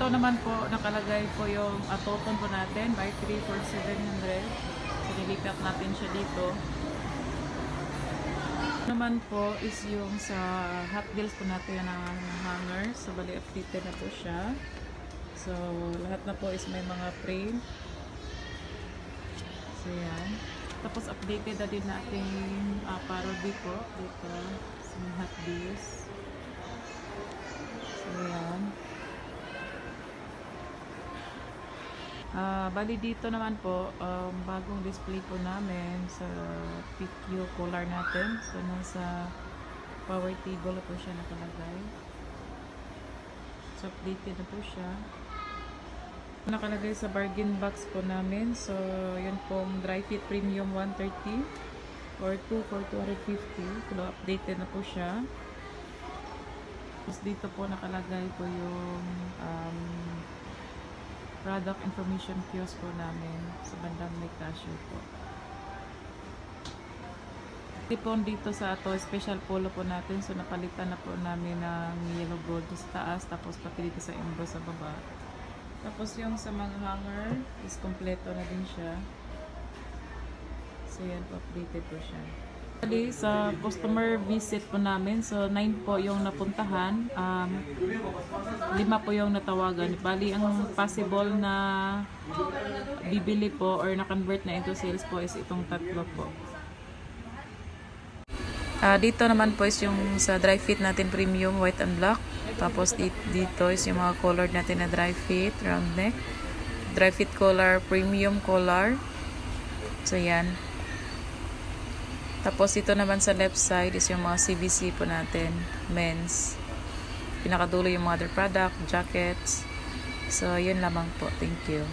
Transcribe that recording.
Dito naman po nakalagay po yung toton po natin by 3 for 700. So nilipat natin siya dito. Naman po is yung sa Hot Wheels po natin na hanger. So bali updated na po siya. So lahat na po is may mga frame. So yan. Tapos updated na din natin parody po dito sa Hot Wheels. So yan. Bali dito naman po, bagong display po namin sa PQ collar natin. So nasa power table na po siya nakalagay. So updated na po siya. Nakalagay sa bargain box po namin. So yun pong dry fit premium 130 or 2 for 250. So updated na po siya. Tapos dito po nakalagay po yung product information kiosk po namin sa bandang may cashier po. Dito sa ato, special polo po natin. So napalitan na po namin ng yellow gold sa taas, tapos pati dito sa emboss sa baba. Tapos yung sa mga hanger is kompleto na din siya. So yan po, updated po siya. Sa customer visit po namin, so 9 po yung napuntahan, 5 po yung natawagan. Bali ang possible na bibili po or na-convert na into sales po is itong 3 po. Dito naman po is yung sa dry fit natin premium white and black. Tapos dito is yung mga color natin na dry fit round neck, dry fit collar, premium collar. So yan. Tapos ito naman sa left side is yung mga CVC po natin, men's. Pinakadulo yung mga other product, jackets. So yun lamang po. Thank you.